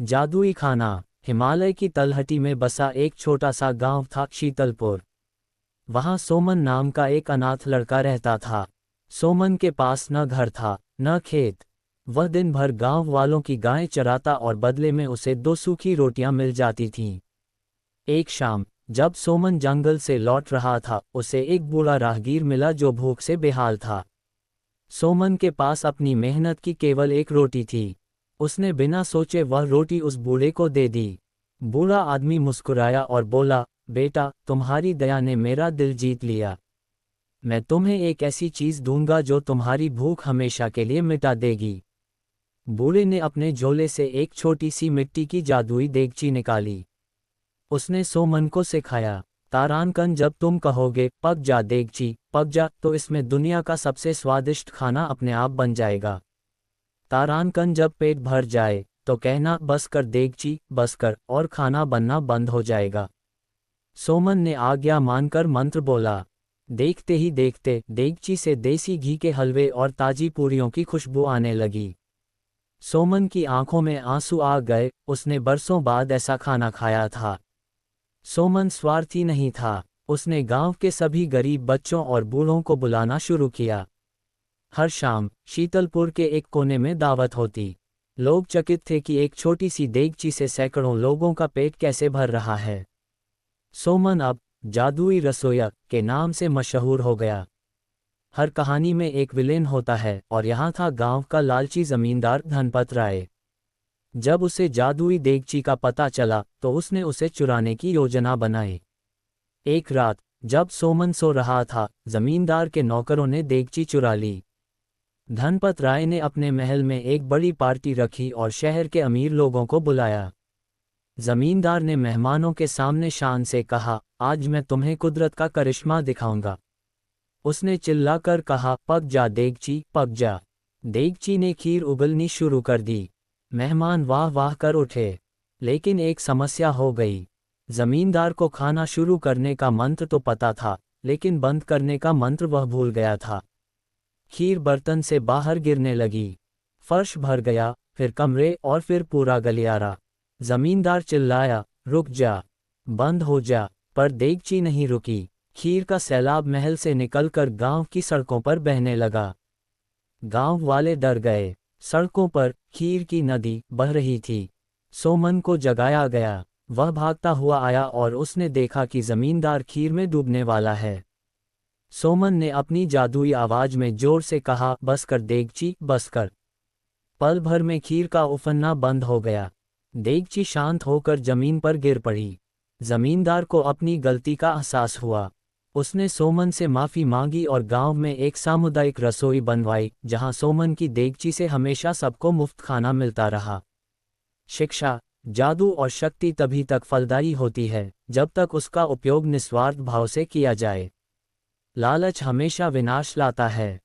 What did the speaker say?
जादुई खाना। हिमालय की तलहटी में बसा एक छोटा सा गांव था, शीतलपुर। वहां सोमन नाम का एक अनाथ लड़का रहता था। सोमन के पास न घर था, न खेत। वह दिन भर गांव वालों की गायें चराता और बदले में उसे 2 सूखी रोटियां मिल जाती थीं। एक शाम, जब सोमन जंगल से लौट रहा था, उसे एक बूढ़ा राहगीर मिला जो भूख से बेहाल था। सोमन के पास अपनी मेहनत की केवल एक रोटी थी। उसने बिना सोचे वह रोटी उस बूढ़े को दे दी। बूढ़ा आदमी मुस्कुराया और बोला, बेटा, तुम्हारी दया ने मेरा दिल जीत लिया। मैं तुम्हें एक ऐसी चीज दूंगा जो तुम्हारी भूख हमेशा के लिए मिटा देगी। बूढ़े ने अपने झोले से एक छोटी सी मिट्टी की जादुई देगची निकाली। उसने सोमन को सिखाया, तारानकन, जब तुम कहोगे पक जा देगची, पक जा, तो इसमें दुनिया का सबसे स्वादिष्ट खाना अपने आप बन जाएगा। तारानकन, जब पेट भर जाए तो कहना बस कर देगची, बस कर, और खाना बनना बंद हो जाएगा। सोमन ने आज्ञा मानकर मंत्र बोला। देखते ही देखते देगची से देसी घी के हलवे और ताजी पूरियों की खुशबू आने लगी। सोमन की आंखों में आंसू आ गए, उसने बरसों बाद ऐसा खाना खाया था। सोमन स्वार्थी नहीं था, उसने गांव के सभी गरीब बच्चों और बूढ़ों को बुलाना शुरू किया। हर शाम शीतलपुर के एक कोने में दावत होती। लोग चकित थे कि एक छोटी सी देगची से सैकड़ों लोगों का पेट कैसे भर रहा है। सोमन अब जादुई रसोइया के नाम से मशहूर हो गया। हर कहानी में एक विलेन होता है, और यहाँ था गांव का लालची जमींदार धनपत राय। जब उसे जादुई देगची का पता चला तो उसने उसे चुराने की योजना बनाई। एक रात, जब सोमन सो रहा था, जमींदार के नौकरों ने देगची चुरा ली। धनपत राय ने अपने महल में एक बड़ी पार्टी रखी और शहर के अमीर लोगों को बुलाया। जमींदार ने मेहमानों के सामने शान से कहा, आज मैं तुम्हें कुदरत का करिश्मा दिखाऊंगा। उसने चिल्लाकर कहा, पक जा देगची, पक जा। देगची ने खीर उबलनी शुरू कर दी। मेहमान वाह वाह कर उठे। लेकिन एक समस्या हो गई। जमींदार को खाना शुरू करने का मंत्र तो पता था, लेकिन बंद करने का मंत्र वह भूल गया था। खीर बर्तन से बाहर गिरने लगी। फर्श भर गया, फिर कमरे, और फिर पूरा गलियारा। जमींदार चिल्लाया, रुक जा, बंद हो जा, पर देगची नहीं रुकी। खीर का सैलाब महल से निकलकर गांव की सड़कों पर बहने लगा। गांव वाले डर गए। सड़कों पर खीर की नदी बह रही थी। सोमन को जगाया गया। वह भागता हुआ आया और उसने देखा कि जमींदार खीर में डूबने वाला है। सोमन ने अपनी जादुई आवाज में जोर से कहा, बस कर देगची, बस कर। पल भर में खीर का उफनना बंद हो गया। देगची शांत होकर जमीन पर गिर पड़ी। जमींदार को अपनी गलती का एहसास हुआ। उसने सोमन से माफी मांगी और गांव में एक सामुदायिक रसोई बनवाई, जहां सोमन की देगची से हमेशा सबको मुफ्त खाना मिलता रहा। शिक्षा, जादू और शक्ति तभी तक फलदायी होती है जब तक उसका उपयोग निस्वार्थ भाव से किया जाए। लालच हमेशा विनाश लाता है।